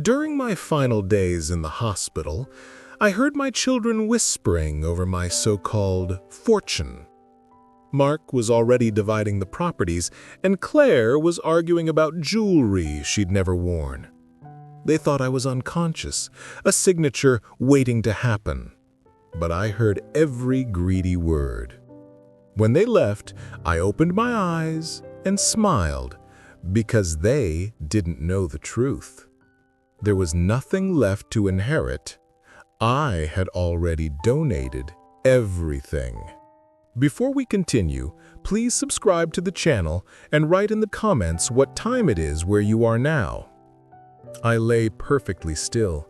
During my final days in the hospital, I heard my children whispering over my so-called fortune. Mark was already dividing the properties, and Claire was arguing about jewelry she'd never worn. They thought I was unconscious, a signature waiting to happen. But I heard every greedy word. When they left, I opened my eyes and smiled, because they didn't know the truth. There was nothing left to inherit. I had already donated everything. Before we continue, please subscribe to the channel and write in the comments what time it is where you are now. I lay perfectly still,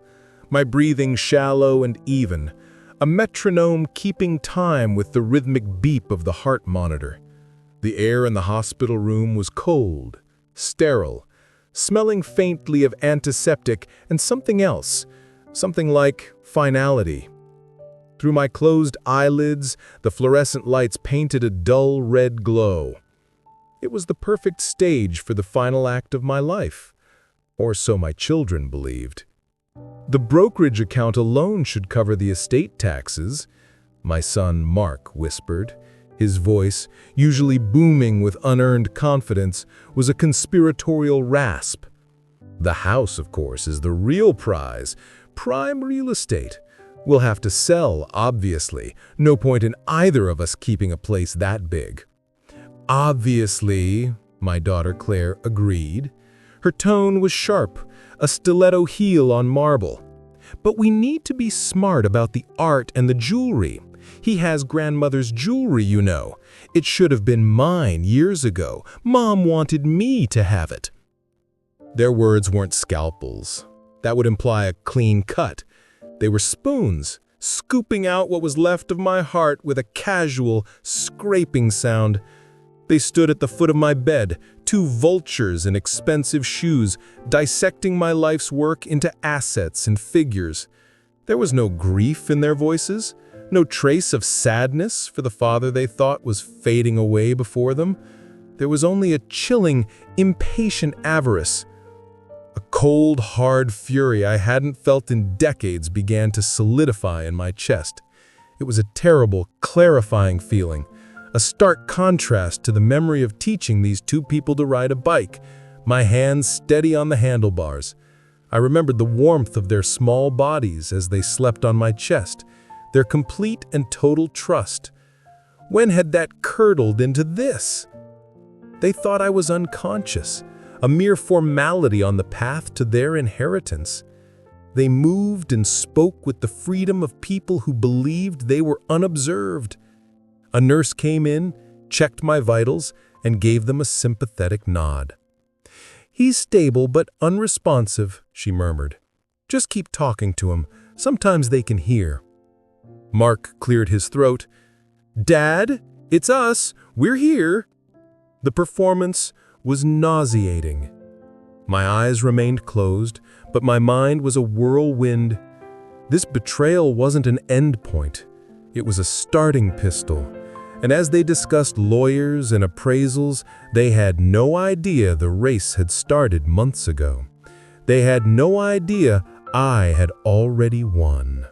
my breathing shallow and even, a metronome keeping time with the rhythmic beep of the heart monitor. The air in the hospital room was cold, sterile, smelling faintly of antiseptic and something else, something like finality. Through my closed eyelids, the fluorescent lights painted a dull red glow. It was the perfect stage for the final act of my life, or so my children believed. The brokerage account alone should cover the estate taxes, my son Mark whispered. His voice, usually booming with unearned confidence, was a conspiratorial rasp. The house, of course, is the real prize, prime real estate. We'll have to sell, obviously. No point in either of us keeping a place that big. Obviously, my daughter Claire agreed. Her tone was sharp, a stiletto heel on marble. But we need to be smart about the art and the jewelry. He has grandmother's jewelry, you know. It should have been mine years ago. Mom wanted me to have it. Their words weren't scalpels. That would imply a clean cut. They were spoons, scooping out what was left of my heart with a casual, scraping sound. They stood at the foot of my bed, two vultures in expensive shoes, dissecting my life's work into assets and figures. There was no grief in their voices, no trace of sadness for the father they thought was fading away before them. There was only a chilling, impatient avarice. A cold, hard fury I hadn't felt in decades began to solidify in my chest. It was a terrible, clarifying feeling, a stark contrast to the memory of teaching these two people to ride a bike, my hands steady on the handlebars. I remembered the warmth of their small bodies as they slept on my chest, their complete and total trust. When had that curdled into this? They thought I was unconscious, a mere formality on the path to their inheritance. They moved and spoke with the freedom of people who believed they were unobserved. A nurse came in, checked my vitals, and gave them a sympathetic nod. "He's stable but unresponsive," she murmured. "Just keep talking to him. Sometimes they can hear." Mark cleared his throat. "Dad, it's us. We're here." The performance was nauseating. My eyes remained closed, but my mind was a whirlwind. This betrayal wasn't an end point. It was a starting pistol. And as they discussed lawyers and appraisals, they had no idea the race had started months ago. They had no idea I had already won.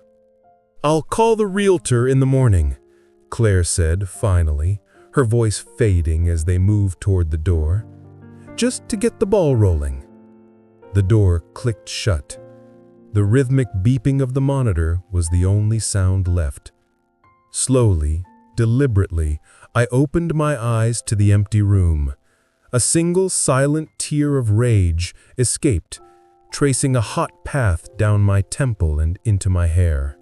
"I'll call the realtor in the morning," Claire said finally, her voice fading as they moved toward the door. "Just to get the ball rolling." The door clicked shut. The rhythmic beeping of the monitor was the only sound left. Slowly, deliberately, I opened my eyes to the empty room. A single silent tear of rage escaped, tracing a hot path down my temple and into my hair.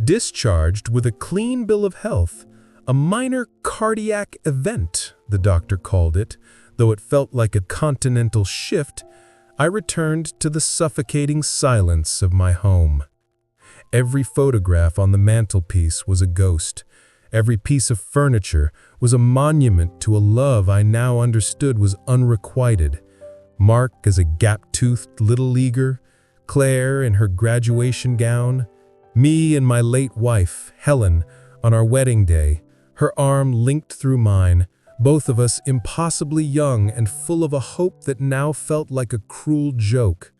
Discharged with a clean bill of health, a minor cardiac event, the doctor called it, though it felt like a continental shift, I returned to the suffocating silence of my home. Every photograph on the mantelpiece was a ghost. Every piece of furniture was a monument to a love I now understood was unrequited. Mark as a gap-toothed little leaguer, Claire in her graduation gown, me and my late wife, Helen, on our wedding day, her arm linked through mine, both of us impossibly young and full of a hope that now felt like a cruel joke.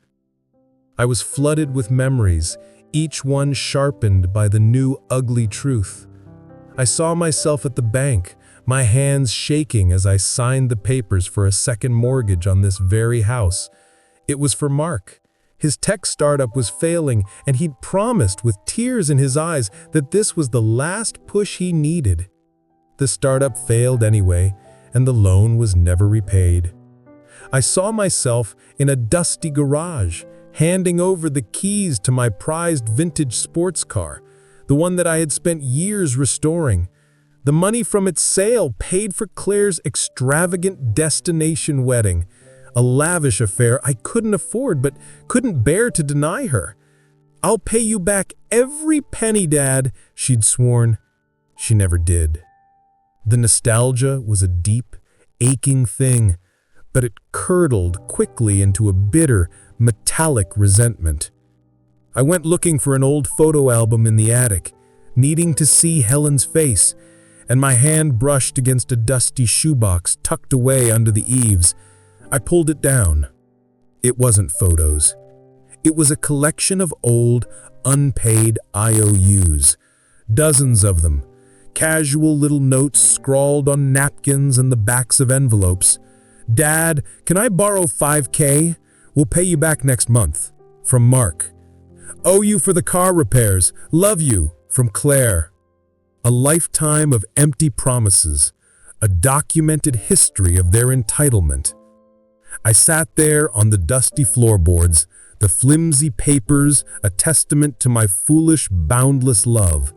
I was flooded with memories, each one sharpened by the new ugly truth. I saw myself at the bank, my hands shaking as I signed the papers for a second mortgage on this very house. It was for Mark. His tech startup was failing, and he'd promised with tears in his eyes that this was the last push he needed. The startup failed anyway, and the loan was never repaid. I saw myself in a dusty garage, handing over the keys to my prized vintage sports car, the one that I had spent years restoring. The money from its sale paid for Claire's extravagant destination wedding, a lavish affair I couldn't afford but couldn't bear to deny her. "I'll pay you back every penny, Dad," she'd sworn. She never did. The nostalgia was a deep, aching thing, but it curdled quickly into a bitter, metallic resentment. I went looking for an old photo album in the attic, needing to see Helen's face, and my hand brushed against a dusty shoebox tucked away under the eaves. I pulled it down. It wasn't photos. It was a collection of old, unpaid IOUs. Dozens of them. Casual little notes scrawled on napkins and the backs of envelopes. "Dad, can I borrow $5K? We'll pay you back next month." From Mark. "Owe you for the car repairs. Love you." From Claire. A lifetime of empty promises. A documented history of their entitlement. I sat there on the dusty floorboards, the flimsy papers a testament to my foolish, boundless love.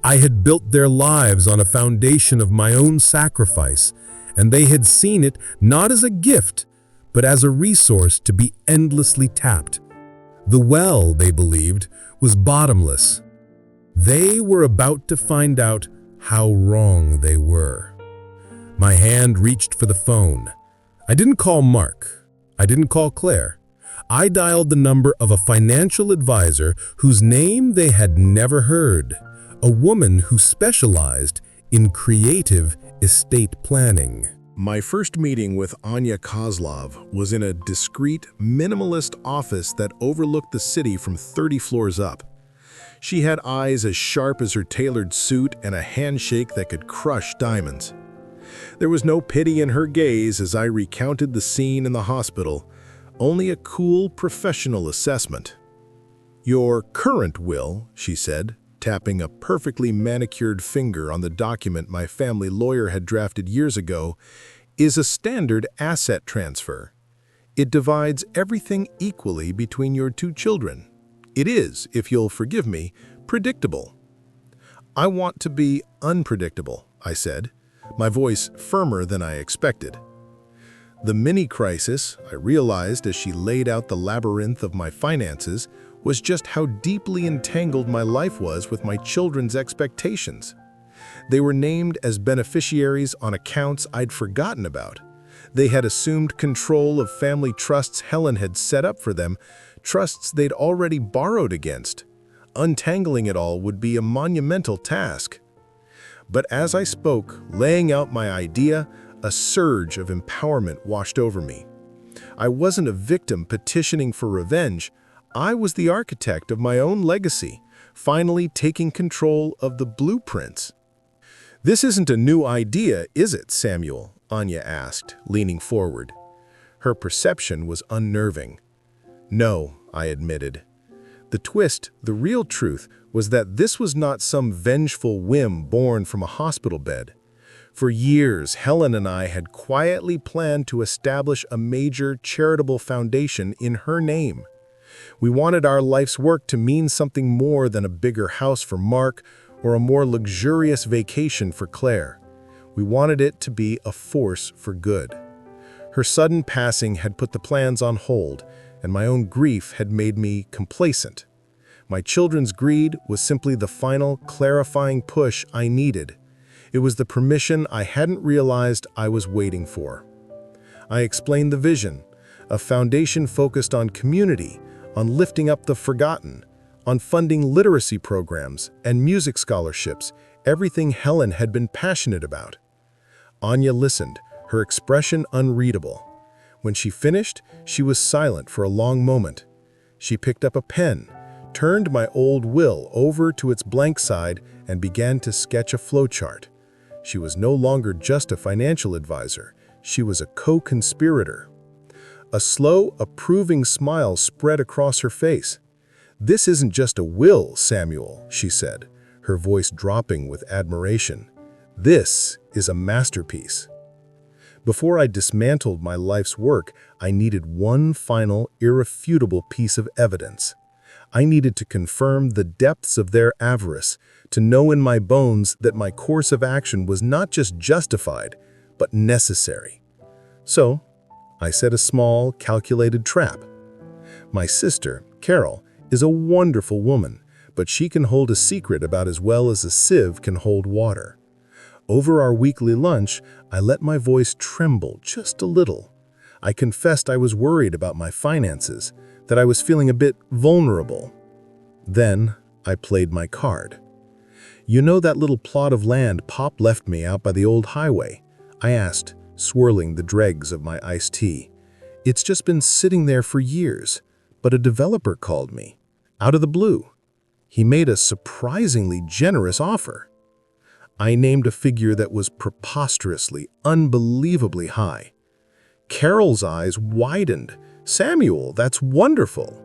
I had built their lives on a foundation of my own sacrifice, and they had seen it not as a gift, but as a resource to be endlessly tapped. The well, they believed, was bottomless. They were about to find out how wrong they were. My hand reached for the phone. I didn't call Mark. I didn't call Claire. I dialed the number of a financial advisor whose name they had never heard, a woman who specialized in creative estate planning. My first meeting with Anya Kozlov was in a discreet, minimalist office that overlooked the city from 30 floors up. She had eyes as sharp as her tailored suit and a handshake that could crush diamonds. There was no pity in her gaze as I recounted the scene in the hospital, only a cool, professional assessment. "Your current will," she said, tapping a perfectly manicured finger on the document my family lawyer had drafted years ago, "is a standard asset transfer. It divides everything equally between your two children. It is, if you'll forgive me, predictable." "I want to be unpredictable," I said, my voice firmer than I expected. The mini-crisis, I realized as she laid out the labyrinth of my finances, was just how deeply entangled my life was with my children's expectations. They were named as beneficiaries on accounts I'd forgotten about. They had assumed control of family trusts Helen had set up for them, trusts they'd already borrowed against. Untangling it all would be a monumental task. But as I spoke, laying out my idea, a surge of empowerment washed over me. I wasn't a victim petitioning for revenge. I was the architect of my own legacy, finally taking control of the blueprints. "This isn't a new idea, is it, Samuel?" Anya asked, leaning forward. Her perception was unnerving. "No," I admitted. The twist, the real truth, was that this was not some vengeful whim born from a hospital bed. For years, Helen and I had quietly planned to establish a major charitable foundation in her name. We wanted our life's work to mean something more than a bigger house for Mark or a more luxurious vacation for Claire. We wanted it to be a force for good. Her sudden passing had put the plans on hold, and my own grief had made me complacent. My children's greed was simply the final, clarifying push I needed. It was the permission I hadn't realized I was waiting for. I explained the vision, a foundation focused on community, on lifting up the forgotten, on funding literacy programs and music scholarships, everything Helen had been passionate about. Anya listened, her expression unreadable. When she finished, she was silent for a long moment. She picked up a pen, turned my old will over to its blank side, and began to sketch a flowchart. She was no longer just a financial advisor. She was a co-conspirator. A slow, approving smile spread across her face. "This isn't just a will, Samuel," she said, her voice dropping with admiration. "This is a masterpiece." Before I dismantled my life's work, I needed one final, irrefutable piece of evidence. I needed to confirm the depths of their avarice, to know in my bones that my course of action was not just justified, but necessary. So, I set a small, calculated trap. My sister, Carol, is a wonderful woman, but she can hold a secret about as well as a sieve can hold water. Over our weekly lunch, I let my voice tremble just a little. I confessed I was worried about my finances, that I was feeling a bit vulnerable. Then, I played my card. "You know that little plot of land Pop left me out by the old highway?" I asked, swirling the dregs of my iced tea. "It's just been sitting there for years, but a developer called me, out of the blue. He made a surprisingly generous offer." I named a figure that was preposterously, unbelievably high. Carol's eyes widened. "Samuel, that's wonderful."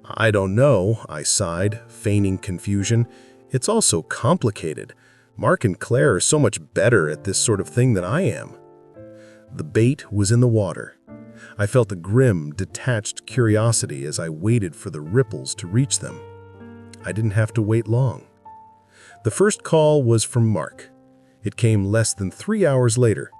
"I don't know," I sighed, feigning confusion. "It's all so complicated. Mark and Claire are so much better at this sort of thing than I am." The bait was in the water. I felt a grim, detached curiosity as I waited for the ripples to reach them. I didn't have to wait long. The first call was from Mark. It came less than 3 hours later.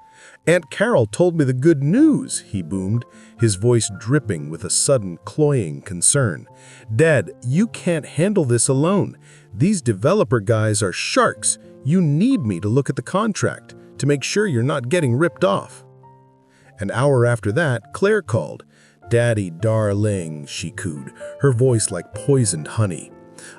"Aunt Carol told me the good news," he boomed, his voice dripping with a sudden, cloying concern. "Dad, you can't handle this alone. These developer guys are sharks. You need me to look at the contract to make sure you're not getting ripped off." An hour after that, Claire called. "Daddy, darling," she cooed, her voice like poisoned honey.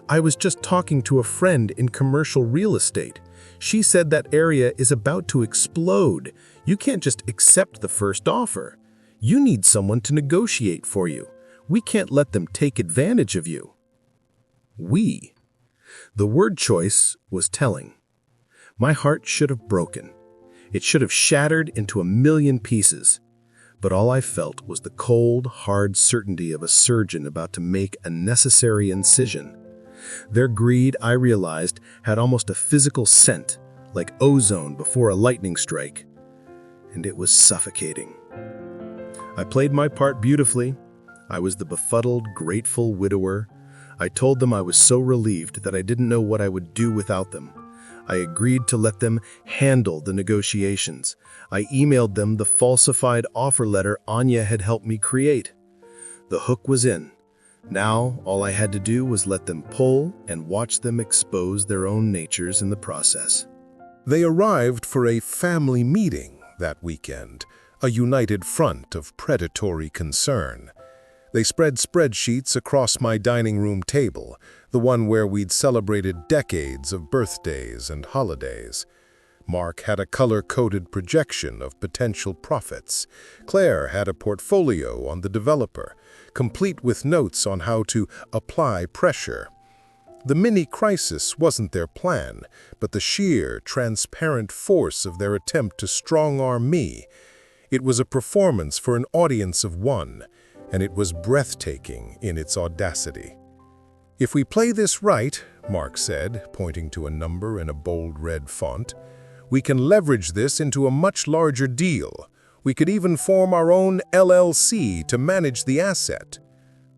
"I was just talking to a friend in commercial real estate. She said that area is about to explode. You can't just accept the first offer. You need someone to negotiate for you. We can't let them take advantage of you." We. The word choice was telling. My heart should have broken. It should have shattered into a million pieces. But all I felt was the cold, hard certainty of a surgeon about to make a necessary incision. Their greed, I realized, had almost a physical scent, like ozone before a lightning strike. And it was suffocating. I played my part beautifully. I was the befuddled, grateful widower. I told them I was so relieved that I didn't know what I would do without them. I agreed to let them handle the negotiations. I emailed them the falsified offer letter Anya had helped me create. The hook was in. Now, all I had to do was let them pull and watch them expose their own natures in the process. They arrived for a family meeting that weekend, a united front of predatory concern. They spread spreadsheets across my dining room table, the one where we'd celebrated decades of birthdays and holidays. Mark had a color-coded projection of potential profits. Claire had a portfolio on the developer, complete with notes on how to apply pressure. The mini-crisis wasn't their plan, but the sheer, transparent force of their attempt to strong-arm me. It was a performance for an audience of one, and it was breathtaking in its audacity. "If we play this right," Mark said, pointing to a number in a bold red font, "we can leverage this into a much larger deal. We could even form our own LLC to manage the asset."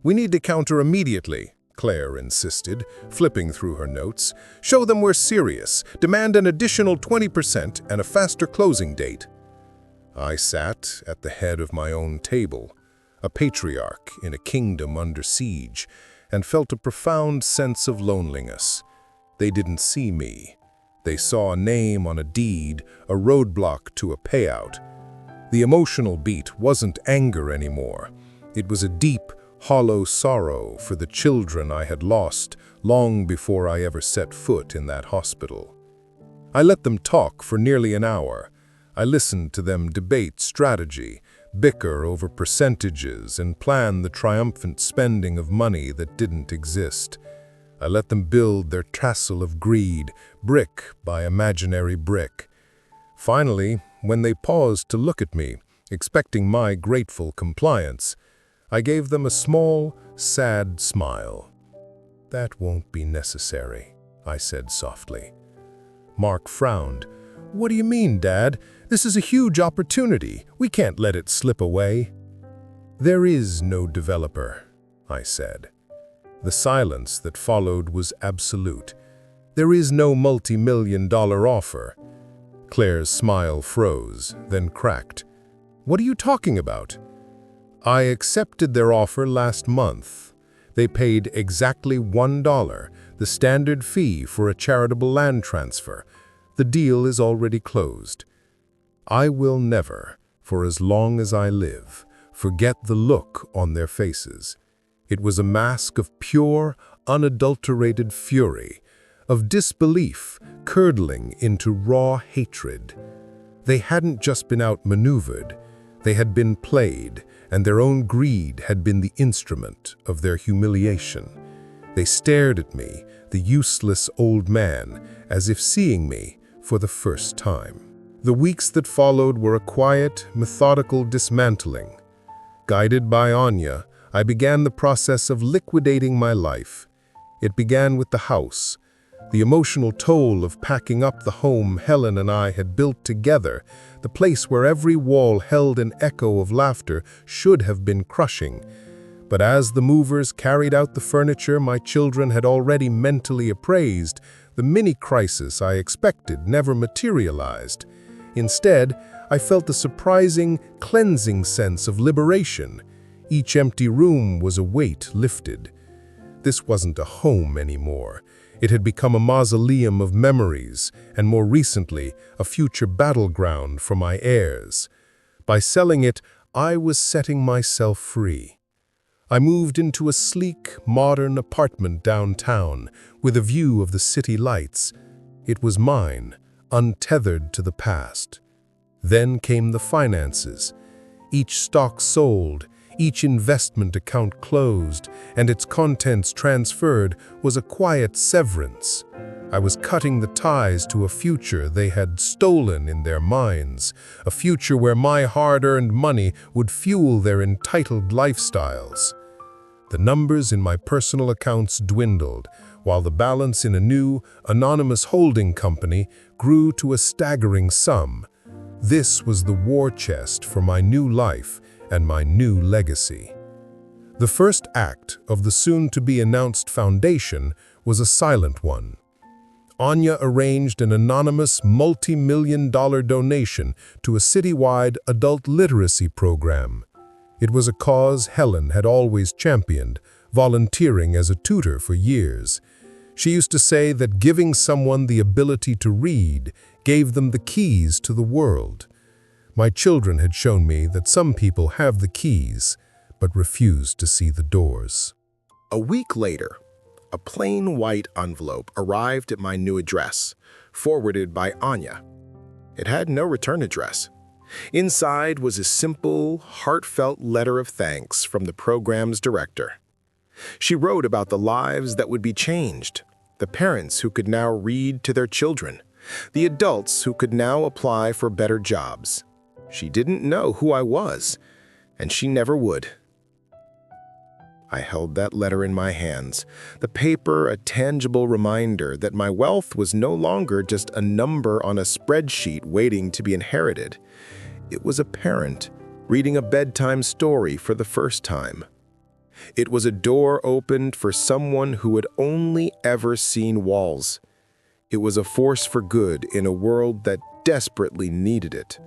"We need to counter immediately," Claire insisted, flipping through her notes. "Show them we're serious. Demand an additional 20% and a faster closing date." I sat at the head of my own table, a patriarch in a kingdom under siege, and felt a profound sense of loneliness. They didn't see me. They saw a name on a deed, a roadblock to a payout. The emotional beat wasn't anger anymore. It was a deep, hollow sorrow for the children I had lost long before I ever set foot in that hospital. I let them talk for nearly an hour. I listened to them debate strategy, bicker over percentages, and plan the triumphant spending of money that didn't exist. I let them build their castle of greed, brick by imaginary brick. Finally, when they paused to look at me, expecting my grateful compliance, I gave them a small, sad smile. "That won't be necessary," I said softly. Mark frowned. "What do you mean, Dad? This is a huge opportunity. We can't let it slip away." "There is no developer," I said. The silence that followed was absolute. "There is no multi-million-dollar offer." Claire's smile froze, then cracked. "What are you talking about?" "I accepted their offer last month. They paid exactly $1, the standard fee for a charitable land transfer. The deal is already closed. I will never, for as long as I live, forget the look on their faces. It was a mask of pure, unadulterated fury, of disbelief curdling into raw hatred. They hadn't just been outmaneuvered, they had been played, and their own greed had been the instrument of their humiliation. They stared at me, the useless old man, as if seeing me for the first time. The weeks that followed were a quiet, methodical dismantling. Guided by Anya, I began the process of liquidating my life. It began with the house. The emotional toll of packing up the home Helen and I had built together, the place where every wall held an echo of laughter, should have been crushing. But as the movers carried out the furniture my children had already mentally appraised, the mini-crisis I expected never materialized. Instead, I felt a surprising, cleansing sense of liberation. Each empty room was a weight lifted. This wasn't a home anymore. It had become a mausoleum of memories, and more recently, a future battleground for my heirs. By selling it, I was setting myself free. I moved into a sleek, modern apartment downtown, with a view of the city lights. It was mine, untethered to the past. Then came the finances. Each stock sold, each investment account closed, and its contents transferred was a quiet severance. I was cutting the ties to a future they had stolen in their minds, a future where my hard-earned money would fuel their entitled lifestyles. The numbers in my personal accounts dwindled, while the balance in a new, anonymous holding company grew to a staggering sum. This was the war chest for my new life and my new legacy. The first act of the soon-to-be-announced foundation was a silent one. Anya arranged an anonymous multi-million-dollar donation to a citywide adult literacy program. It was a cause Helen had always championed, volunteering as a tutor for years. She used to say that giving someone the ability to read gave them the keys to the world. My children had shown me that some people have the keys, but refuse to see the doors. A week later, a plain white envelope arrived at my new address, forwarded by Anya. It had no return address. Inside was a simple, heartfelt letter of thanks from the program's director. She wrote about the lives that would be changed, the parents who could now read to their children, the adults who could now apply for better jobs. She didn't know who I was, and she never would. I held that letter in my hands, the paper a tangible reminder that my wealth was no longer just a number on a spreadsheet waiting to be inherited. It was a parent reading a bedtime story for the first time. It was a door opened for someone who had only ever seen walls. It was a force for good in a world that desperately needed it.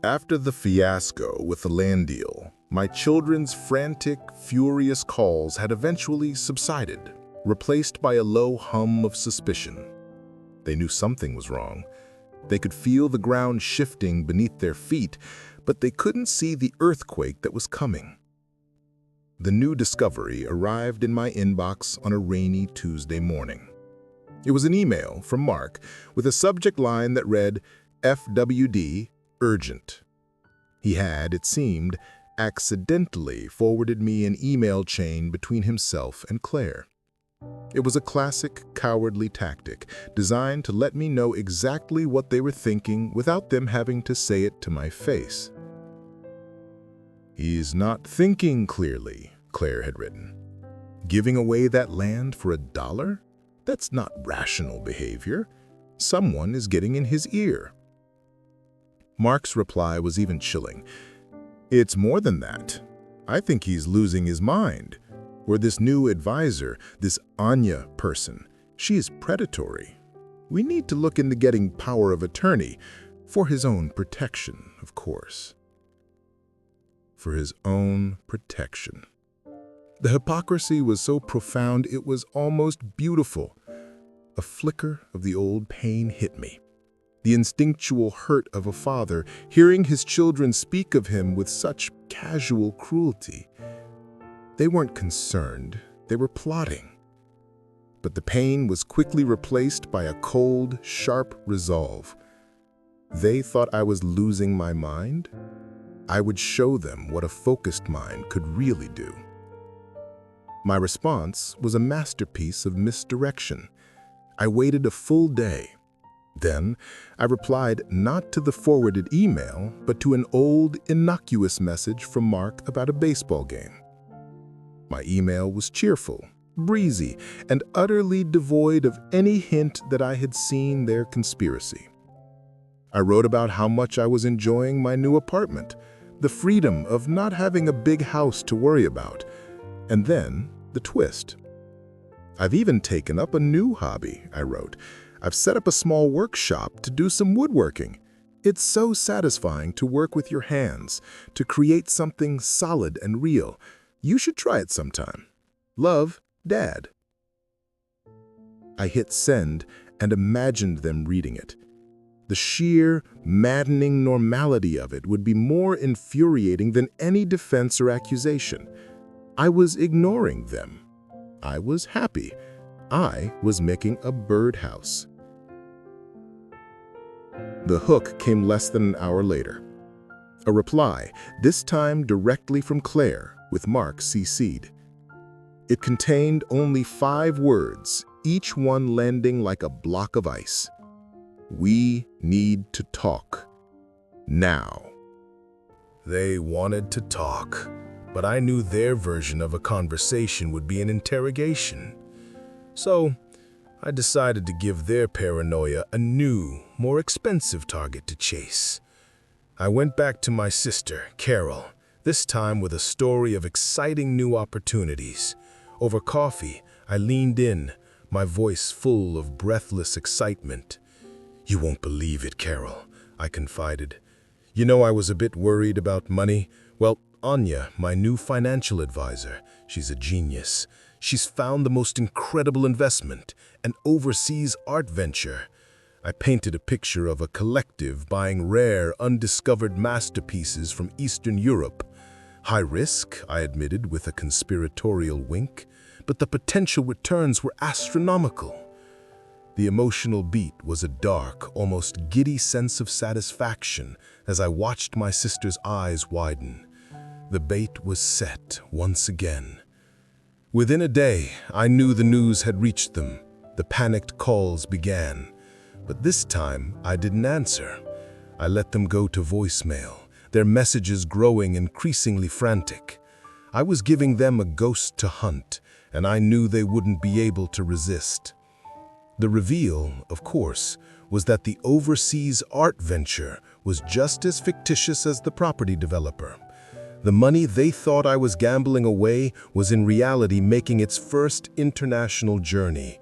After the fiasco with the land deal, my children's frantic, furious calls had eventually subsided, replaced by a low hum of suspicion. They knew something was wrong. They could feel the ground shifting beneath their feet, but they couldn't see the earthquake that was coming. The new discovery arrived in my inbox on a rainy Tuesday morning. It was an email from Mark with a subject line that read, "FWD, urgent." He had, it seemed, accidentally forwarded me an email chain between himself and Claire. It was a classic cowardly tactic designed to let me know exactly what they were thinking without them having to say it to my face. "He's not thinking clearly," Claire had written. "Giving away that land for $1? That's not rational behavior. Someone is getting in his ear." Mark's reply was even chilling. "It's more than that. I think he's losing his mind. Or this new advisor, this Anya person, she is predatory. We need to look into getting power of attorney, for his own protection, of course." For his own protection. The hypocrisy was so profound it was almost beautiful. A flicker of the old pain hit me. The instinctual hurt of a father hearing his children speak of him with such casual cruelty. They weren't concerned, they were plotting. But the pain was quickly replaced by a cold, sharp resolve. They thought I was losing my mind? I would show them what a focused mind could really do. My response was a masterpiece of misdirection. I waited a full day. Then, I replied not to the forwarded email, but to an old, innocuous message from Mark about a baseball game. My email was cheerful, breezy, and utterly devoid of any hint that I had seen their conspiracy. I wrote about how much I was enjoying my new apartment, the freedom of not having a big house to worry about, and then the twist. "I've even taken up a new hobby," I wrote. "I've set up a small workshop to do some woodworking. It's so satisfying to work with your hands, to create something solid and real. You should try it sometime. Love, Dad." I hit send and imagined them reading it. The sheer, maddening normality of it would be more infuriating than any defense or accusation. I was ignoring them. I was happy. I was making a birdhouse. The hook came less than an hour later. A reply, this time directly from Claire, with Mark CC'd. It contained only 5 words, each one landing like a block of ice. "We need to talk. Now." They wanted to talk, but I knew their version of a conversation would be an interrogation. So, I decided to give their paranoia a new, more expensive target to chase. I went back to my sister, Carol, this time with a story of exciting new opportunities. Over coffee, I leaned in, my voice full of breathless excitement. "You won't believe it, Carol," I confided. "You know, I was a bit worried about money. Well, Anya, my new financial advisor, she's a genius. She's found the most incredible investment, an overseas art venture. I painted a picture of a collective buying rare, undiscovered masterpieces from Eastern Europe. High risk, I admitted with a conspiratorial wink, but the potential returns were astronomical. The emotional beat was a dark, almost giddy sense of satisfaction as I watched my sister's eyes widen. The bait was set once again. Within a day, I knew the news had reached them. The panicked calls began. But this time, I didn't answer. I let them go to voicemail, their messages growing increasingly frantic. I was giving them a ghost to hunt, and I knew they wouldn't be able to resist. The reveal, of course, was that the overseas art venture was just as fictitious as the property developer. The money they thought I was gambling away was in reality making its first international journey.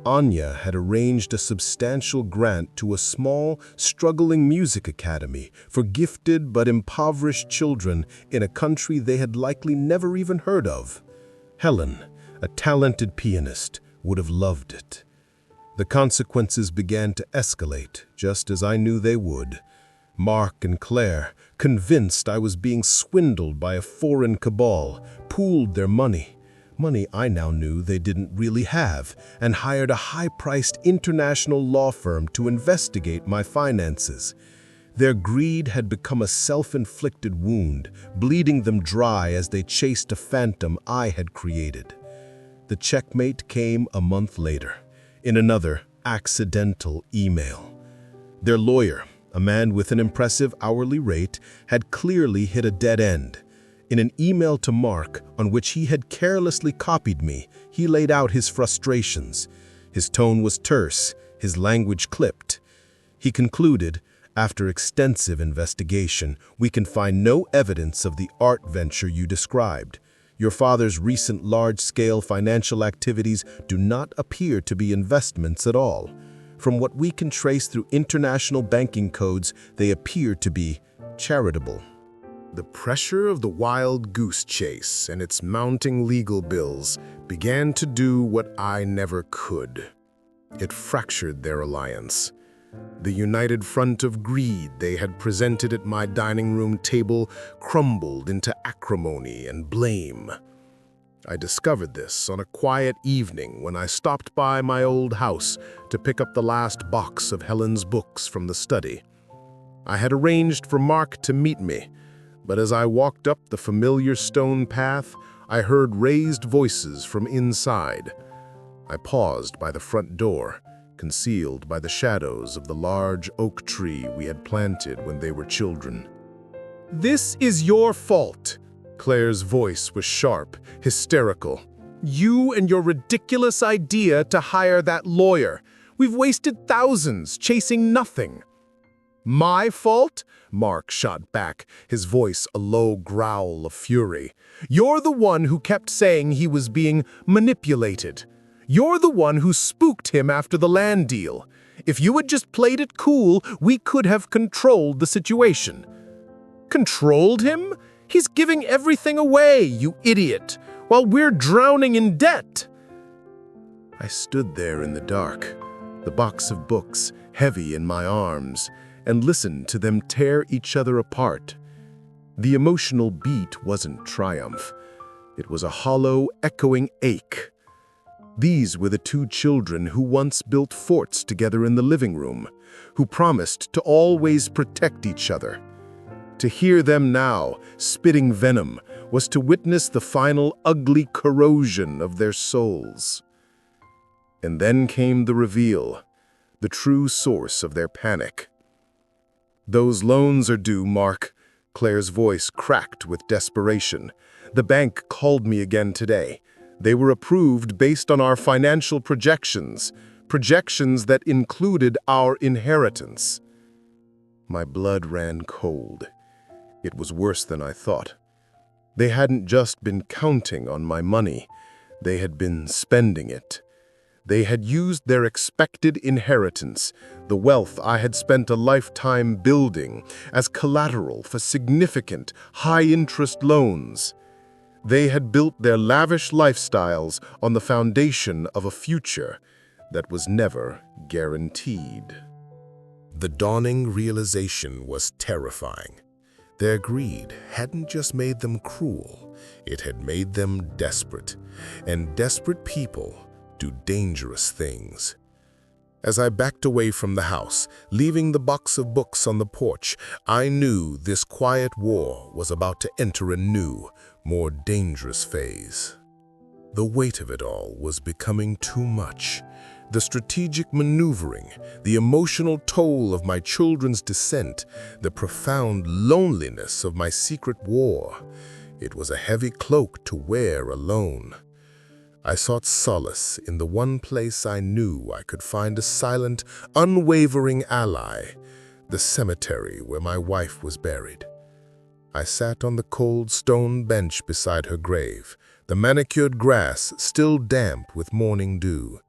Anya had arranged a substantial grant to a small, struggling music academy for gifted but impoverished children in a country they had likely never even heard of. Helen, a talented pianist, would have loved it. The consequences began to escalate, just as I knew they would. Mark and Claire, convinced I was being swindled by a foreign cabal, pooled their money I now knew they didn't really have, and hired a high-priced international law firm to investigate my finances. Their greed had become a self-inflicted wound, bleeding them dry as they chased a phantom I had created. The checkmate came a month later, in another accidental email. Their lawyer, a man with an impressive hourly rate, had clearly hit a dead end. In an email to Mark, on which he had carelessly copied me, he laid out his frustrations. His tone was terse, his language clipped. He concluded, "After extensive investigation, we can find no evidence of the art venture you described. Your father's recent large-scale financial activities do not appear to be investments at all. From what we can trace through international banking codes, they appear to be charitable." The pressure of the wild goose chase and its mounting legal bills began to do what I never could. It fractured their alliance. The united front of greed they had presented at my dining room table crumbled into acrimony and blame. I discovered this on a quiet evening when I stopped by my old house to pick up the last box of Helen's books from the study. I had arranged for Mark to meet me, but as I walked up the familiar stone path, I heard raised voices from inside. I paused by the front door, concealed by the shadows of the large oak tree we had planted when they were children. "This is your fault." Claire's voice was sharp, hysterical. "You and your ridiculous idea to hire that lawyer. We've wasted thousands chasing nothing." "My fault?" Mark shot back, his voice a low growl of fury. "You're the one who kept saying he was being manipulated. You're the one who spooked him after the land deal. If you had just played it cool, we could have controlled the situation." "Controlled him? He's giving everything away, you idiot, while we're drowning in debt." I stood there in the dark, the box of books heavy in my arms, and listened to them tear each other apart. The emotional beat wasn't triumph. It was a hollow, echoing ache. These were the two children who once built forts together in the living room, who promised to always protect each other. To hear them now, spitting venom, was to witness the final ugly corrosion of their souls. And then came the reveal, the true source of their panic. "Those loans are due, Mark." Claire's voice cracked with desperation. "The bank called me again today. They were approved based on our financial projections that included our inheritance." My blood ran cold. It was worse than I thought. They hadn't just been counting on my money. They had been spending it. They had used their expected inheritance, the wealth I had spent a lifetime building, as collateral for significant, high-interest loans. They had built their lavish lifestyles on the foundation of a future that was never guaranteed. The dawning realization was terrifying. Their greed hadn't just made them cruel, it had made them desperate, and desperate people do dangerous things. As I backed away from the house, leaving the box of books on the porch, I knew this quiet war was about to enter a new, more dangerous phase. The weight of it all was becoming too much. The strategic maneuvering, the emotional toll of my children's descent, the profound loneliness of my secret war. It was a heavy cloak to wear alone. I sought solace in the one place I knew I could find a silent, unwavering ally, the cemetery where my wife was buried. I sat on the cold stone bench beside her grave, the manicured grass still damp with morning dew.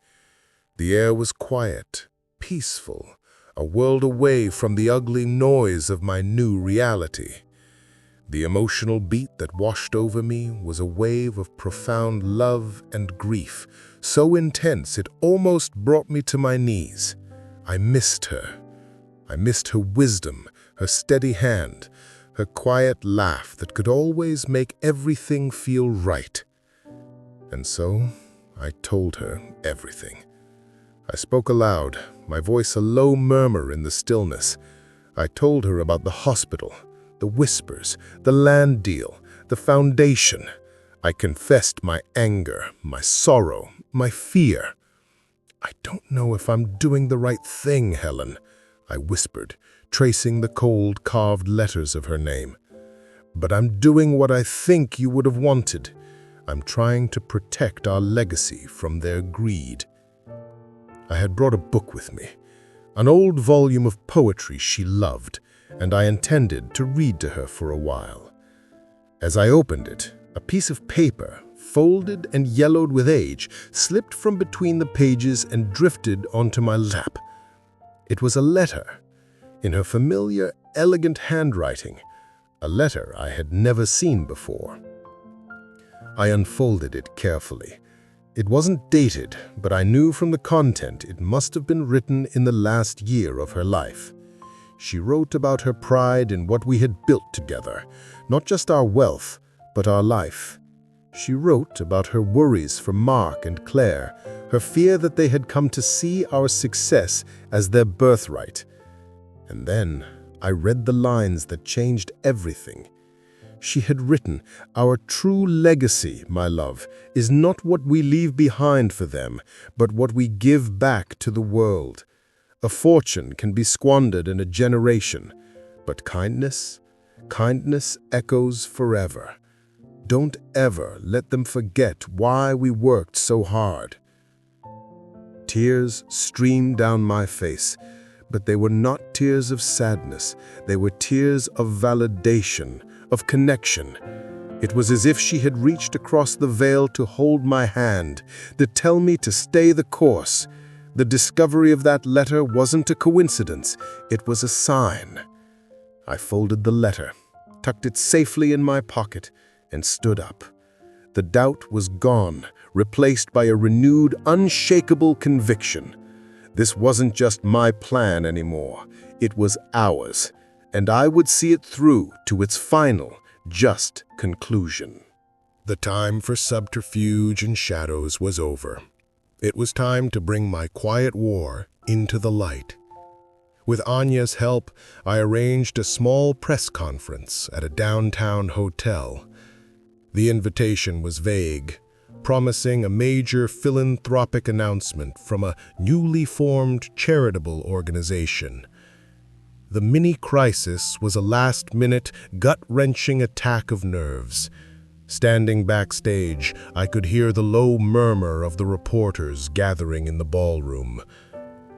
The air was quiet, peaceful, a world away from the ugly noise of my new reality. The emotional beat that washed over me was a wave of profound love and grief, so intense it almost brought me to my knees. I missed her. I missed her wisdom, her steady hand, her quiet laugh that could always make everything feel right. And so I told her everything. I spoke aloud, my voice a low murmur in the stillness. I told her about the hospital, the whispers, the land deal, the foundation. I confessed my anger, my sorrow, my fear. "I don't know if I'm doing the right thing, Helen," I whispered, tracing the cold, carved letters of her name. "But I'm doing what I think you would have wanted. I'm trying to protect our legacy from their greed." I had brought a book with me, an old volume of poetry she loved, and I intended to read to her for a while. As I opened it, a piece of paper, folded and yellowed with age, slipped from between the pages and drifted onto my lap. It was a letter, in her familiar, elegant handwriting, a letter I had never seen before. I unfolded it carefully. It wasn't dated, but I knew from the content it must have been written in the last year of her life. She wrote about her pride in what we had built together, not just our wealth, but our life. She wrote about her worries for Mark and Claire, her fear that they had come to see our success as their birthright. And then I read the lines that changed everything. She had written, "Our true legacy, my love, is not what we leave behind for them, but what we give back to the world. A fortune can be squandered in a generation, but kindness echoes forever. Don't ever let them forget why we worked so hard." Tears streamed down my face, but they were not tears of sadness. They were tears of validation, of connection. It was as if she had reached across the veil to hold my hand, to tell me to stay the course. The discovery of that letter wasn't a coincidence. It was a sign. I folded the letter, tucked it safely in my pocket, and stood up. The doubt was gone, replaced by a renewed, unshakable conviction. This wasn't just my plan anymore. It was ours, and I would see it through to its final, just conclusion. The time for subterfuge and shadows was over. It was time to bring my quiet war into the light. With Anya's help, I arranged a small press conference at a downtown hotel. The invitation was vague, promising a major philanthropic announcement from a newly formed charitable organization. The mini-crisis was a last-minute, gut-wrenching attack of nerves. Standing backstage, I could hear the low murmur of the reporters gathering in the ballroom.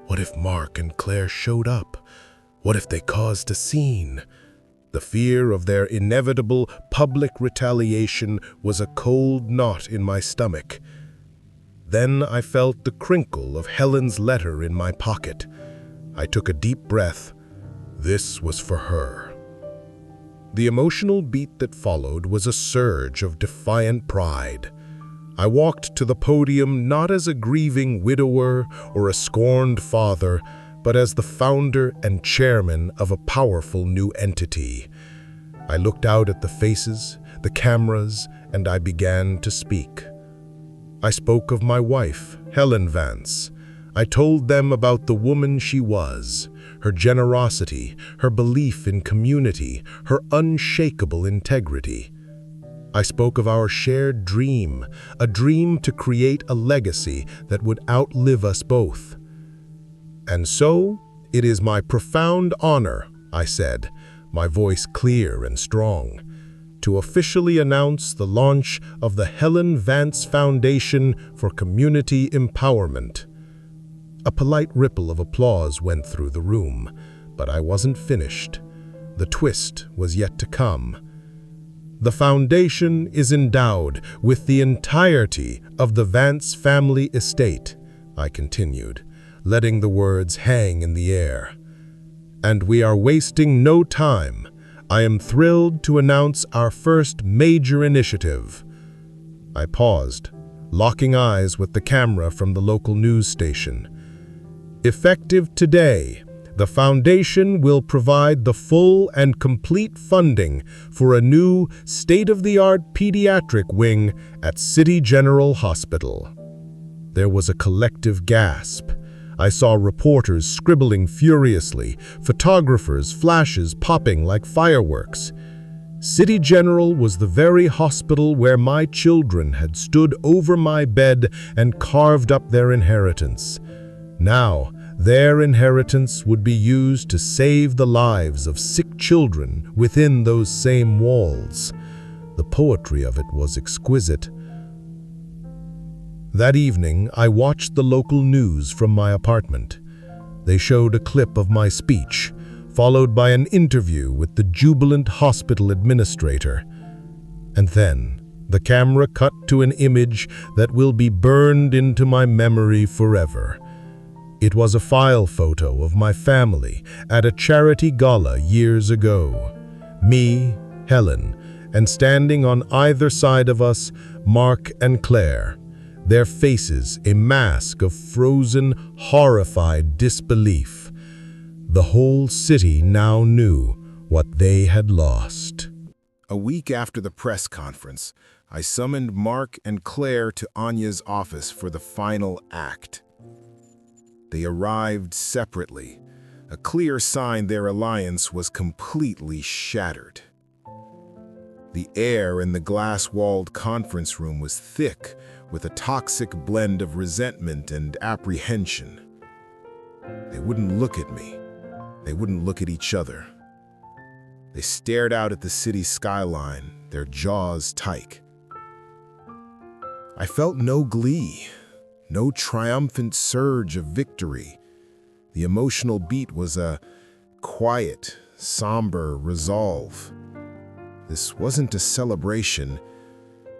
What if Mark and Claire showed up? What if they caused a scene? The fear of their inevitable public retaliation was a cold knot in my stomach. Then I felt the crinkle of Helen's letter in my pocket. I took a deep breath. This was for her. The emotional beat that followed was a surge of defiant pride. I walked to the podium not as a grieving widower or a scorned father, but as the founder and chairman of a powerful new entity. I looked out at the faces, the cameras, and I began to speak. I spoke of my wife, Helen Vance. I told them about the woman she was, her generosity, her belief in community, her unshakable integrity. I spoke of our shared dream, a dream to create a legacy that would outlive us both. "And so, it is my profound honor," I said, my voice clear and strong, "to officially announce the launch of the Helen Vance Foundation for Community Empowerment." A polite ripple of applause went through the room, but I wasn't finished. The twist was yet to come. "The foundation is endowed with the entirety of the Vance family estate," I continued, letting the words hang in the air. "And we are wasting no time. I am thrilled to announce our first major initiative." I paused, locking eyes with the camera from the local news station. "Effective today, the foundation will provide the full and complete funding for a new state-of-the-art pediatric wing at City General Hospital." There was a collective gasp. I saw reporters scribbling furiously, photographers' flashes popping like fireworks. City General was the very hospital where my children had stood over my bed and carved up their inheritance. Now, their inheritance would be used to save the lives of sick children within those same walls. The poetry of it was exquisite. That evening, I watched the local news from my apartment. They showed a clip of my speech, followed by an interview with the jubilant hospital administrator. And then, the camera cut to an image that will be burned into my memory forever. It was a file photo of my family at a charity gala years ago. Me, Helen, and standing on either side of us, Mark and Claire, their faces a mask of frozen, horrified disbelief. The whole city now knew what they had lost. A week after the press conference, I summoned Mark and Claire to Anya's office for the final act. They arrived separately, a clear sign their alliance was completely shattered. The air in the glass-walled conference room was thick with a toxic blend of resentment and apprehension. They wouldn't look at me. They wouldn't look at each other. They stared out at the city skyline, their jaws tight. I felt no glee, no triumphant surge of victory. The emotional beat was a quiet, somber resolve. This wasn't a celebration.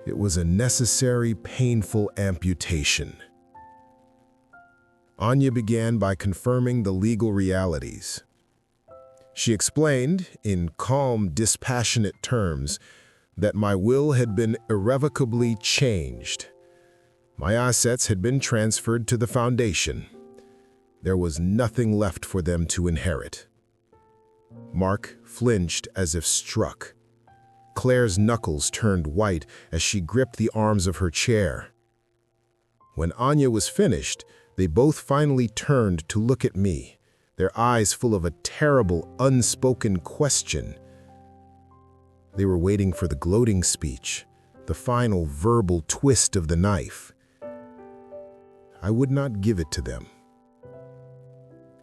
It was a necessary, painful amputation. Anya began by confirming the legal realities. She explained, in calm, dispassionate terms, that my will had been irrevocably changed. My assets had been transferred to the foundation. There was nothing left for them to inherit. Mark flinched as if struck. Claire's knuckles turned white as she gripped the arms of her chair. When Anya was finished, they both finally turned to look at me, their eyes full of a terrible, unspoken question. They were waiting for the gloating speech, the final verbal twist of the knife. I would not give it to them.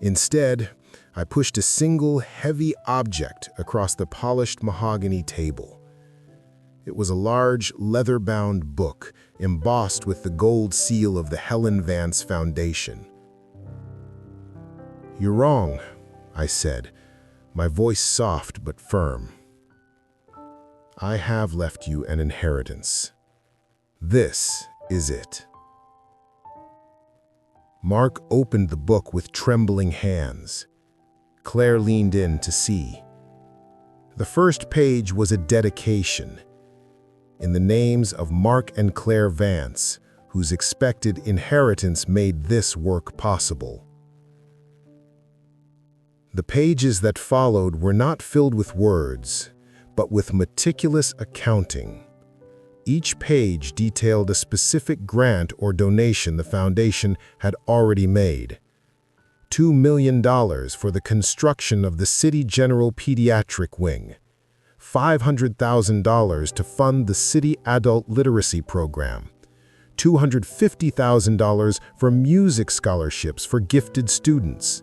Instead, I pushed a single heavy object across the polished mahogany table. It was a large, leather-bound book embossed with the gold seal of the Helen Vance Foundation. "You're wrong," I said, my voice soft but firm. "I have left you an inheritance. This is it." Mark opened the book with trembling hands. Claire leaned in to see. The first page was a dedication, in the names of Mark and Claire Vance, whose expected inheritance made this work possible. The pages that followed were not filled with words, but with meticulous accounting. Each page detailed a specific grant or donation the foundation had already made. $2 million for the construction of the City General Pediatric Wing, $500,000 to fund the City Adult Literacy Program, $250,000 for music scholarships for gifted students,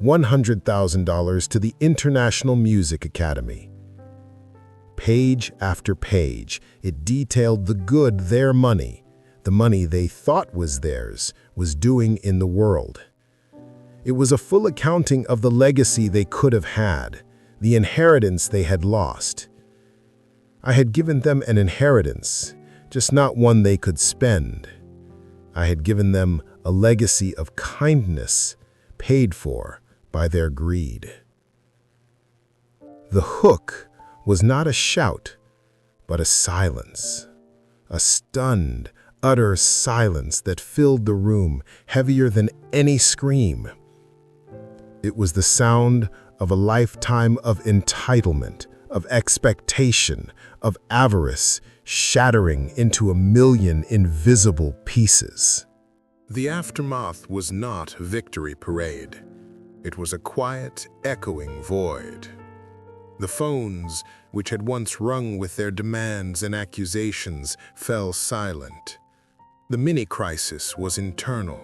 $100,000 to the International Music Academy. Page after page, it detailed the good their money, the money they thought was theirs, was doing in the world. It was a full accounting of the legacy they could have had, the inheritance they had lost. I had given them an inheritance, just not one they could spend. I had given them a legacy of kindness, paid for by their greed. The hook was not a shout, but a silence, a stunned, utter silence that filled the room, heavier than any scream. It was the sound of a lifetime of entitlement, of expectation, of avarice, shattering into a million invisible pieces. The aftermath was not victory parade. It was a quiet, echoing void. The phones, which had once rung with their demands and accusations, fell silent. The mini-crisis was internal,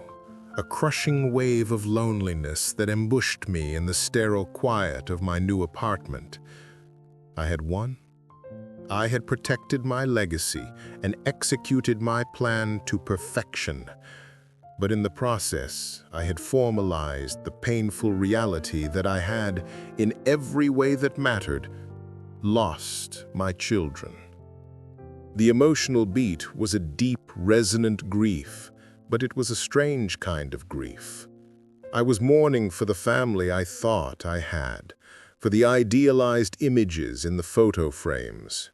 a crushing wave of loneliness that ambushed me in the sterile quiet of my new apartment. I had won. I had protected my legacy and executed my plan to perfection. But in the process, I had formalized the painful reality that I had, in every way that mattered, lost my children. The emotional beat was a deep, resonant grief, but it was a strange kind of grief. I was mourning for the family I thought I had, for the idealized images in the photo frames.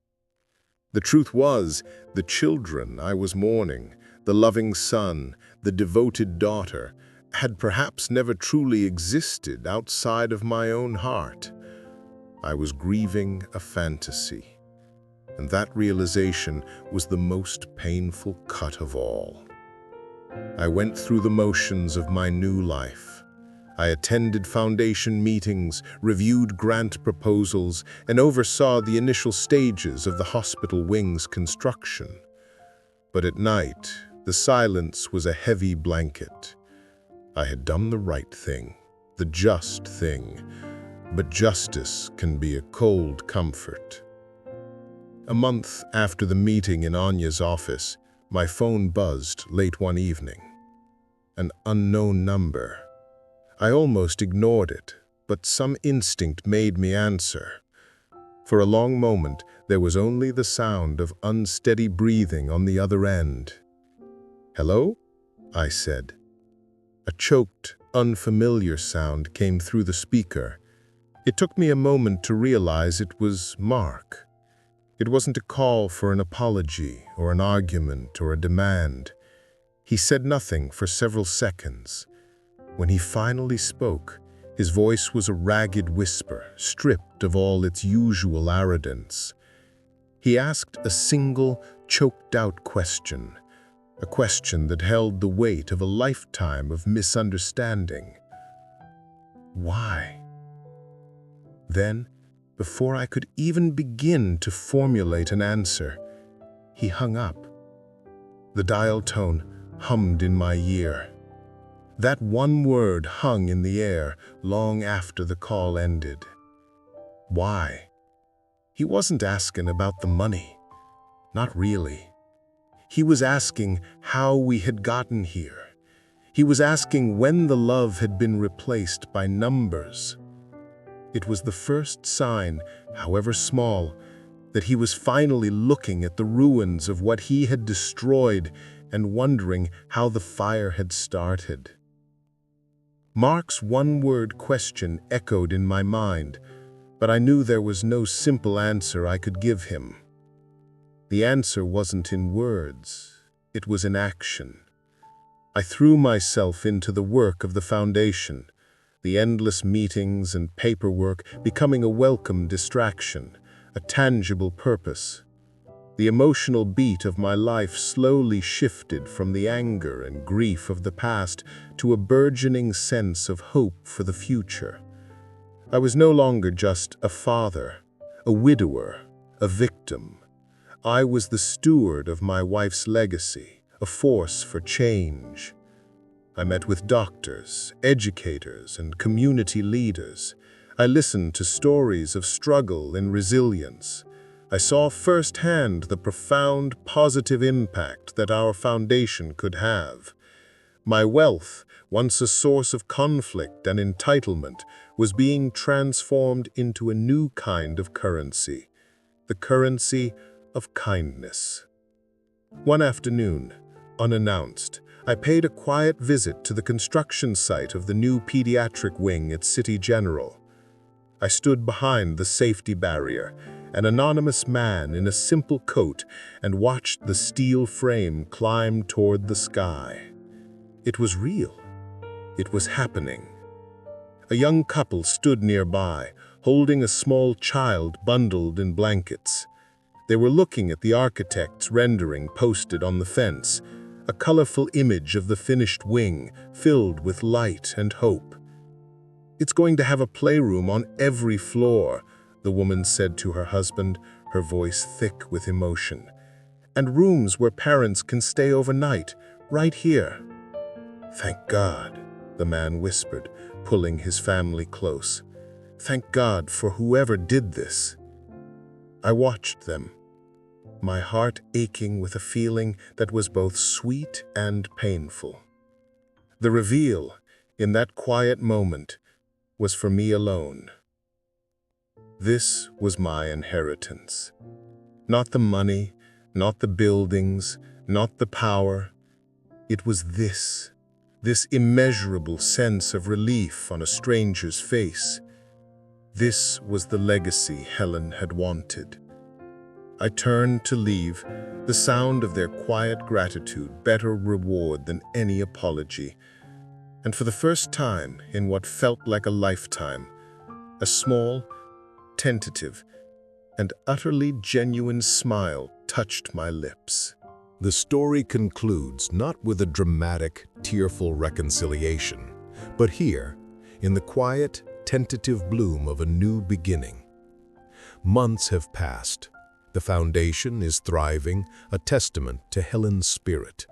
The truth was, the children I was mourning, the loving son, the devoted daughter, had perhaps never truly existed outside of my own heart. I was grieving a fantasy, and that realization was the most painful cut of all. I went through the motions of my new life. I attended foundation meetings, reviewed grant proposals, and oversaw the initial stages of the hospital wing's construction. But at night, the silence was a heavy blanket. I had done the right thing, the just thing, but justice can be a cold comfort. A month after the meeting in Anya's office, my phone buzzed late one evening. An unknown number. I almost ignored it, but some instinct made me answer. For a long moment, there was only the sound of unsteady breathing on the other end. "Hello?" I said. A choked, unfamiliar sound came through the speaker. It took me a moment to realize it was Mark. It wasn't a call for an apology or an argument or a demand. He said nothing for several seconds. When he finally spoke, his voice was a ragged whisper, stripped of all its usual arrogance. He asked a single, choked-out question, a question that held the weight of a lifetime of misunderstanding. Why? Then, before I could even begin to formulate an answer, he hung up. The dial tone hummed in my ear. That one word hung in the air long after the call ended. Why? He wasn't asking about the money. Not really. He was asking how we had gotten here. He was asking when the love had been replaced by numbers. It was the first sign, however small, that he was finally looking at the ruins of what he had destroyed and wondering how the fire had started. Mark's one-word question echoed in my mind, but I knew there was no simple answer I could give him. The answer wasn't in words, it was in action. I threw myself into the work of the foundation, the endless meetings and paperwork becoming a welcome distraction, a tangible purpose. The emotional beat of my life slowly shifted from the anger and grief of the past to a burgeoning sense of hope for the future. I was no longer just a father, a widower, a victim. I was the steward of my wife's legacy, a force for change. I met with doctors, educators, and community leaders. I listened to stories of struggle and resilience. I saw firsthand the profound positive impact that our foundation could have. My wealth, once a source of conflict and entitlement, was being transformed into a new kind of currency, the currency of kindness. One afternoon, unannounced, I paid a quiet visit to the construction site of the new pediatric wing at City General. I stood behind the safety barrier, an anonymous man in a simple coat, and watched the steel frame climb toward the sky. It was real. It was happening. A young couple stood nearby, holding a small child bundled in blankets. They were looking at the architect's rendering posted on the fence, a colorful image of the finished wing filled with light and hope. "It's going to have a playroom on every floor," the woman said to her husband, her voice thick with emotion. "And rooms where parents can stay overnight, right here." "Thank God," the man whispered, pulling his family close. "Thank God for whoever did this." I watched them, my heart aching with a feeling that was both sweet and painful. The reveal, in that quiet moment, was for me alone. This was my inheritance. Not the money, not the buildings, not the power. It was this immeasurable sense of relief on a stranger's face. This was the legacy Helen had wanted. I turned to leave, the sound of their quiet gratitude better reward than any apology. And for the first time in what felt like a lifetime, a small, tentative, and utterly genuine smile touched my lips. The story concludes not with a dramatic, tearful reconciliation, but here, in the quiet, tentative bloom of a new beginning. Months have passed. The foundation is thriving, a testament to Helen's spirit.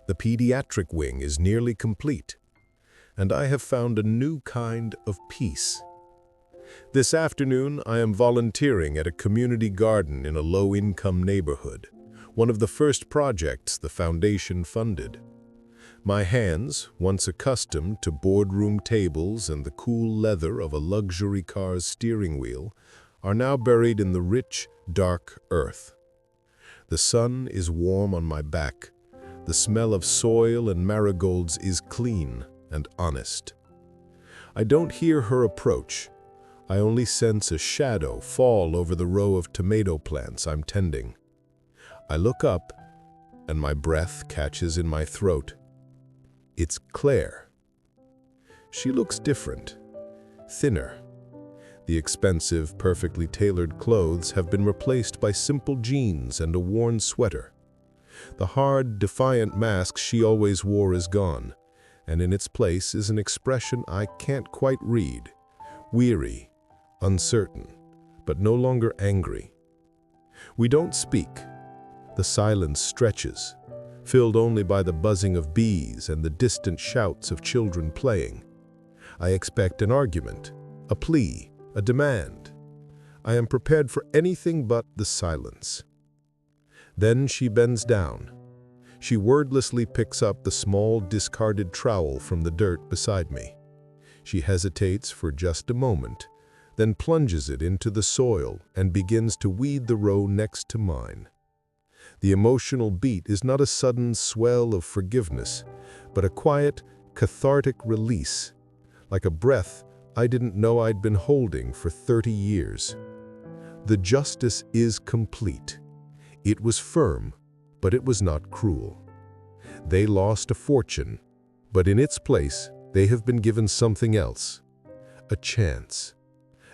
The pediatric wing is nearly complete, and I have found a new kind of peace. This afternoon, I am volunteering at a community garden in a low-income neighborhood, one of the first projects the foundation funded. My hands, once accustomed to boardroom tables and the cool leather of a luxury car's steering wheel, are now buried in the rich, dark earth. The sun is warm on my back. The smell of soil and marigolds is clean and honest. I don't hear her approach. I only sense a shadow fall over the row of tomato plants I'm tending. I look up, and my breath catches in my throat. It's Claire. She looks different, thinner. The expensive, perfectly tailored clothes have been replaced by simple jeans and a worn sweater. The hard, defiant mask she always wore is gone, and in its place is an expression I can't quite read. Weary, uncertain, but no longer angry. We don't speak. The silence stretches, filled only by the buzzing of bees and the distant shouts of children playing. I expect an argument, a plea, a demand. I am prepared for anything but the silence. Then she bends down. She wordlessly picks up the small, discarded trowel from the dirt beside me. She hesitates for just a moment, then plunges it into the soil and begins to weed the row next to mine. The emotional beat is not a sudden swell of forgiveness, but a quiet, cathartic release, like a breath I didn't know I'd been holding for 30 years. The justice is complete. It was firm, but it was not cruel. They lost a fortune, but in its place, they have been given something else. A chance.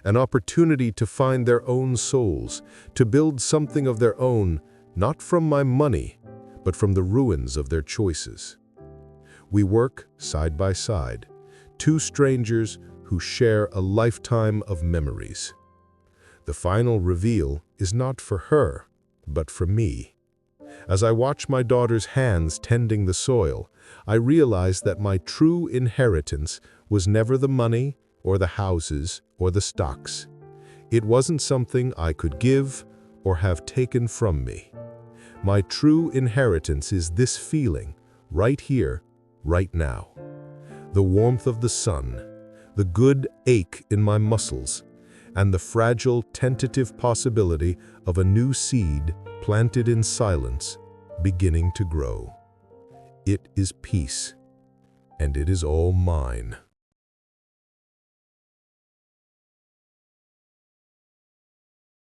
An opportunity to find their own souls, to build something of their own, not from my money, but from the ruins of their choices. We work side by side, two strangers who share a lifetime of memories. The final reveal is not for her, but for me. As I watch my daughter's hands tending the soil, I realize that my true inheritance was never the money or the houses or the stocks. It wasn't something I could give or have taken from me. My true inheritance is this feeling, right here, right now. The warmth of the sun, the good ache in my muscles, and the fragile, tentative possibility of a new seed planted in silence, beginning to grow. It is peace, and it is all mine.